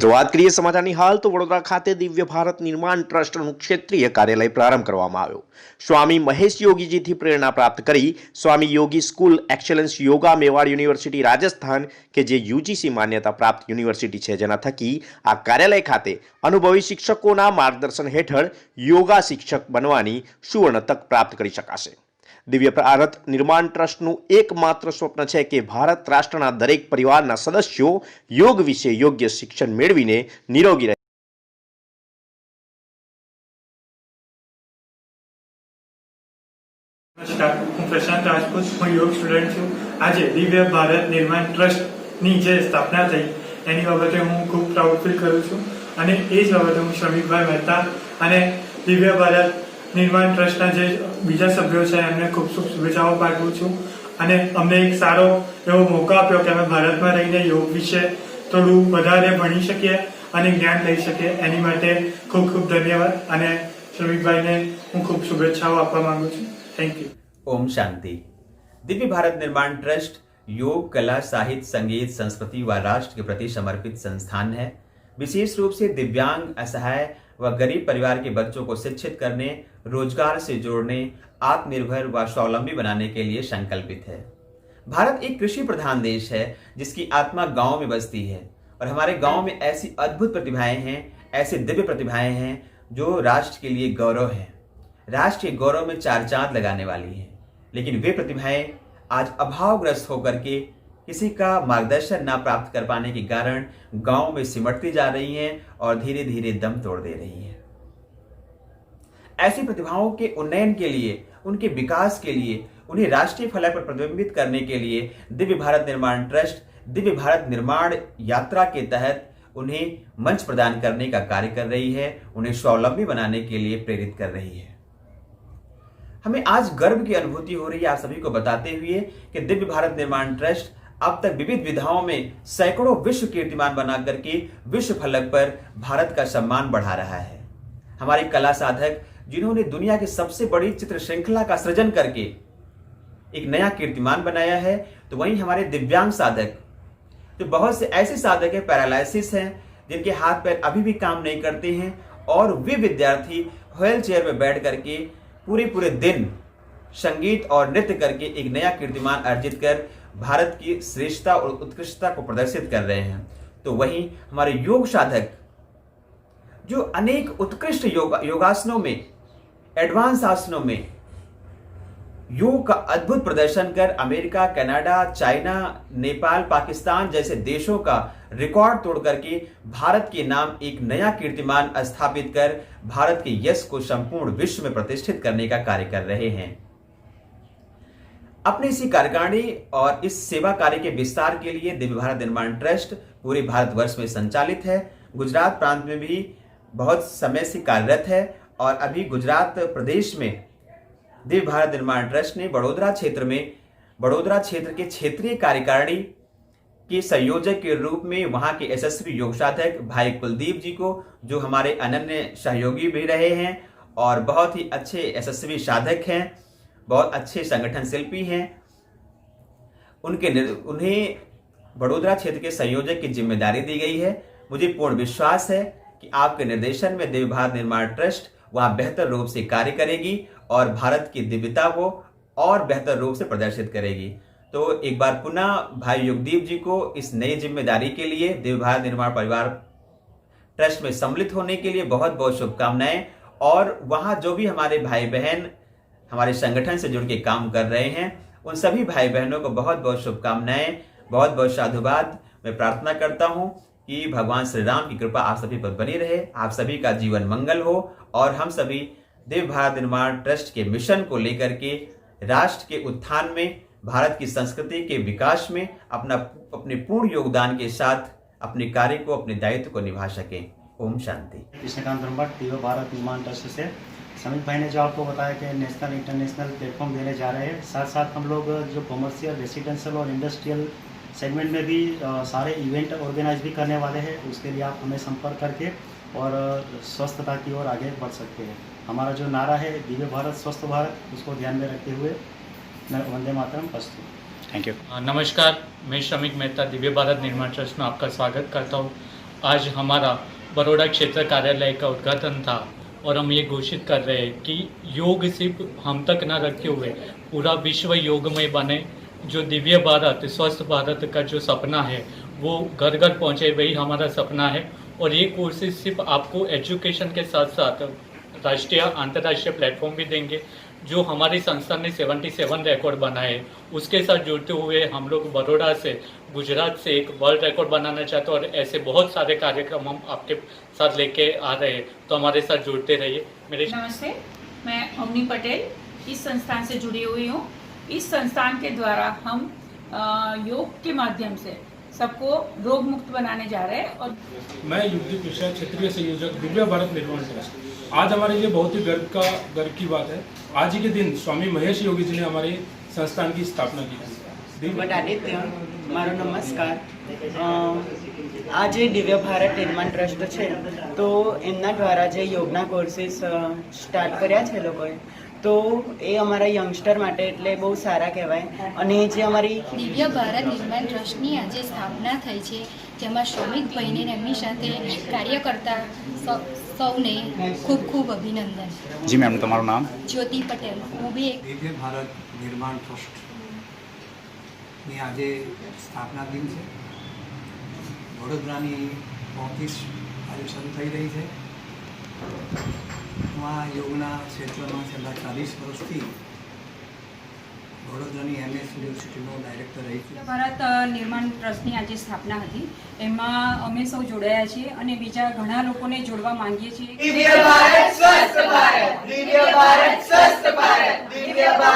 તો વાત કરીએ સમાચારની હાલ તો વડોદરા ખાતે દિવ્ય ભારત નિર્માણ ટ્રસ્ટનું ક્ષેત્રીય કાર્યાલય પ્રારંભ કરવામાં આવ્યો. સ્વામી મહેશ યોગીજીથી પ્રેરણા પ્રાપ્ત કરી Swami Yogi school excellence yoga Mewar university Rajasthan કે જે યુજીસી માન્યતા પ્રાપ્ત યુનિવર્સિટી છે, જેના થકી આ કાર્યાલય ખાતે અનુભવી શિક્ષકોના માર્ગદર્શન હેઠળ યોગા શિક્ષક બનવાની સુવર્ણ તક પ્રાપ્ત કરી શકાશે. દિવ્ય ભારત નિર્માણ ટ્રસ્ટનું એકમાત્ર સ્વપ્ન છે કે ભારત રાષ્ટ્રના દરેક પરિવારના સદસ્યો યોગ વિશે યોગ્ય શિક્ષણ મેળવીને નિરોગી રહે. નમસ્કાર, હું પ્રશાંત રાજપૂત, હું યોગ સ્ટુડન્ટ છું. આજે દિવ્ય ભારત નિર્માણ ટ્રસ્ટની જે સ્થાપના થઈ એની બાબતે હું ખૂબ પ્રાઉડ ફીલ કરું છું અને એ જ બાબતે હું શ્રમિકભાઈ મહેતા અને દિવ્ય ભારત નિર્માણ ટ્રસ્ટના જે બીજા સભ્યો છે એમને ખૂબ ખૂબ શુભેચ્છાઓ પાઠવું છું અને અમને એક સારો એવો મોકો આપ્યો કે અમે ભારતમાં રહીને યોગ વિશે થોડું વધારે ભણી શકીએ અને જ્ઞાન લઈ શકીએ. એની માટે ખૂબ ખૂબ ધન્યવાદ અને શ્રમિકભાઈને હું ખૂબ શુભેચ્છાઓ આપવા માંગુ છું. Thank you. ओम शांति. दिव्य भारत निर्माण ट्रस्ट योग, कला, साहित्य, संगीत, संस्कृति व राष्ट्र के प्रति समर्पित संस्थान है. विशेष रूप से दिव्यांग, असहाय व गरीब परिवार के बच्चों को शिक्षित करने, रोजगार से जोड़ने, आत्मनिर्भर व स्वावलंबी बनाने के लिए संकल्पित है. भारत एक कृषि प्रधान देश है जिसकी आत्मा गांव में बसती है और हमारे गांव में ऐसी अद्भुत प्रतिभाएं हैं, ऐसे दिव्य प्रतिभाएं हैं जो राष्ट्र के लिए गौरव है, राष्ट्र के गौरव में चार चांद लगाने वाली है. लेकिन वे प्रतिभाएं आज अभावग्रस्त होकर के किसी का मार्गदर्शन ना प्राप्त कर पाने के कारण गांव में सिमटती जा रही हैं और धीरे धीरे दम तोड़ दे रही हैं. ऐसी प्रतिभाओं के उन्नयन के लिए, उनके विकास के लिए, उन्हें राष्ट्रीय फलक पर प्रतिबिंबित करने के लिए दिव्य भारत निर्माण ट्रस्ट दिव्य भारत निर्माण यात्रा के तहत उन्हें मंच प्रदान करने का कार्य कर रही है, उन्हें स्वावलंबी बनाने के लिए प्रेरित कर रही है. हमें आज गर्व की अनुभूति हो रही है आप सभी को बताते हुए कि दिव्य भारत निर्माण ट्रस्ट अब तक विविध विधाओं में सैकड़ों विश्व कीर्तिमान बना करके विश्व फलक पर भारत का सम्मान बढ़ा रहा है. हमारे कला साधक जिन्होंने दुनिया की सबसे बड़ी चित्र श्रृंखला का सृजन करके एक नया कीर्तिमान बनाया है, तो वहीं हमारे दिव्यांग साधक, तो बहुत से ऐसे साधक हैं पैरालिसिस हैं जिनके हाथ पैर अभी भी काम नहीं करते हैं और वे विद्यार्थी व्हील चेयर में बैठ करके पूरे दिन संगीत और नृत्य करके एक नया कीर्तिमान अर्जित कर भारत की श्रेष्ठता और उत्कृष्टता को प्रदर्शित कर रहे हैं. तो वहीं हमारे योग साधक जो अनेक उत्कृष्ट योगासनों में, एडवांस आसनों में योग का अद्भुत प्रदर्शन कर America, Canada, China, Nepal, Pakistan जैसे देशों का रिकॉर्ड तोड़ करके भारत के नाम एक नया कीर्तिमान स्थापित कर भारत के यश को संपूर्ण विश्व में प्रतिष्ठित करने का कार्य कर रहे हैं. अपने इसी कार्यकारिणी और इस सेवा कार्य के विस्तार के लिए दिव्य भारत निर्माण ट्रस्ट पूरे भारतवर्ष में संचालित है. गुजरात प्रांत में भी बहुत समय से कार्यरत है और अभी गुजरात प्रदेश में दिव्य भारत निर्माण ट्रस्ट ने बड़ोदरा क्षेत्र के क्षेत्रीय कार्यकारिणी के संयोजक के रूप में वहां के यशस्वी योग साधक भाई कुलदीप जी को, जो हमारे अनन्य सहयोगी भी रहे हैं और बहुत ही अच्छे यशस्वी साधक हैं, बहुत अच्छे संगठन शिल्पी हैं, उन्हें बड़ोदरा क्षेत्र के संयोजक की जिम्मेदारी दी गई है. मुझे पूर्ण विश्वास है कि आपके निर्देशन में दिव्य भारत निर्माण ट्रस्ट वहां बेहतर रूप से कार्य करेगी और भारत की दिव्यता को और बेहतर रूप से प्रदर्शित करेगी. तो एक बार पुनः भाई योगदीप जी को इस नई जिम्मेदारी के लिए दिव्य भारत निर्माण परिवार ट्रस्ट में सम्मिलित होने के लिए बहुत बहुत शुभकामनाएं. और वहां जो भी हमारे भाई बहन हमारे संगठन से जुड़ के काम कर रहे हैं, उन सभी भाई बहनों को बहुत बहुत शुभकामनाएं, बहुत बहुत साधुवाद. मैं प्रार्थना करता हूं कि भगवान श्री राम की कृपा आप सभी पर बनी रहे, आप सभी का जीवन मंगल हो और हम सभी दिव्य भारत निर्माण ट्रस्ट के मिशन को लेकर के राष्ट्र के उत्थान में, भारत की संस्कृति के विकास में अपने पूर्ण योगदान के साथ अपने कार्य को, अपने दायित्व को निभा सकें. ओम शांति. कृष्णकांत ब्रह्मट, दिव्य भारत निर्माण ट्रस्ट से समित भाई ने जो आपको बताया कि नेशनल इंटरनेशनल प्लेटफॉर्म देने जा रहे हैं, साथ साथ हम लोग जो कमर्शियल, रेसिडेंशियल और इंडस्ट्रियल सेगमेंट में भी सारे इवेंट ऑर्गेनाइज भी करने वाले हैं. उसके लिए आप हमें संपर्क करके और स्वस्थता की ओर आगे बढ़ सकते हैं. हमारा जो नारा है दिव्य भारत स्वस्थ भारत, उसको ध्यान में रखते हुए वंदे मातरम. अस्तु. Thank you. नमस्कार, मैं श्रमिक मेहता दिव्य भारत निर्माण ट्रस्ट में आपका स्वागत करता हूँ. आज हमारा बड़ौदा क्षेत्र कार्यालय का उद्घाटन था और हम ये घोषित कर रहे हैं कि योग सिर्फ हम तक न रखते हुए पूरा विश्व योगमय बने। जो दिव्य भारत स्वस्थ भारत का जो सपना है वो घर घर पहुँचे, वही हमारा सपना है। और ये कोर्सेज सिर्फ आपको एजुकेशन के साथ साथ राष्ट्रीय अंतर्राष्ट्रीय प्लेटफॉर्म भी देंगे। जो हमारी संस्था ने 77 रिकॉर्ड बनाए, उसके साथ जुड़ते हुए हम लोग बड़ौदा से, गुजरात से एक वर्ल्ड रिकॉर्ड बनाना चाहते हैं और ऐसे बहुत सारे कार्यक्रम हम आपके साथ लेके आ रहे हैं, तो हमारे साथ जुड़ते रहिए। मेरे नमस्ते, मैं अवनी पटेल इस संस्थान से जुड़ी हुई हूँ। इस संस्थान के द्वारा हम योग के माध्यम से सबको रोग मुक्त बनाने जा रहे हैं। और मैं युक्ति पिछड़ा क्षेत्रीय संयोजक दिव्य भारत निर्माण ट्रस्ट। आज हमारे लिए बहुत ही गर्व की बात है। आज ही के दिन स्वामी महेश योगी जी ने हमारे संस्थान की स्थापना की थी। आदित्य मारो नमस्कार। आज दिव्य भारत निर्माण ट्रस्ट है, तो एमना द्वारा जे योगना कोर्सेस स्टार्ट कर्या छे लोकोए, तो એ અમારા યંગસ્ટર માટે એટલે બહુ સારા કહેવાય। અને જે અમારી દિવ્ય ભારત નિર્માણ ટ્રસ્ટની આજે સ્થાપના થઈ છે, જેમાં શ્રમિકભાઈને અને એમની સાથે કાર્ય કરતા સૌને ખૂબ ખૂબ અભિનંદન। જી મેમ, તમારું નામ? જ્યોતિ પટેલ। હું બી એક દિવ્ય ભારત નિર્માણ ટ્રસ્ટની આજે સ્થાપના દિન છે। વડોદરાની ઓફિસ આજે શરૂ થઈ રહી છે। માં યોગના ક્ષેત્રમાં છેલ્લા 40 વર્ષથી વડોદરાની MS યુનિવર્સિટીનો ડાયરેક્ટર રહી છું। ભારત નિર્માણ ટ્રસ્ટની આજે સ્થાપના હતી, એમાં અમે સૌ જોડાયા છીએ અને બીજા ઘણા લોકોને જોડવા માંગીએ છીએ। દિવ્ય ભારત સ્વસ્થ ભારત, દિવ્ય ભારત સ્વસ્થ ભારત, દિવ્ય ભારત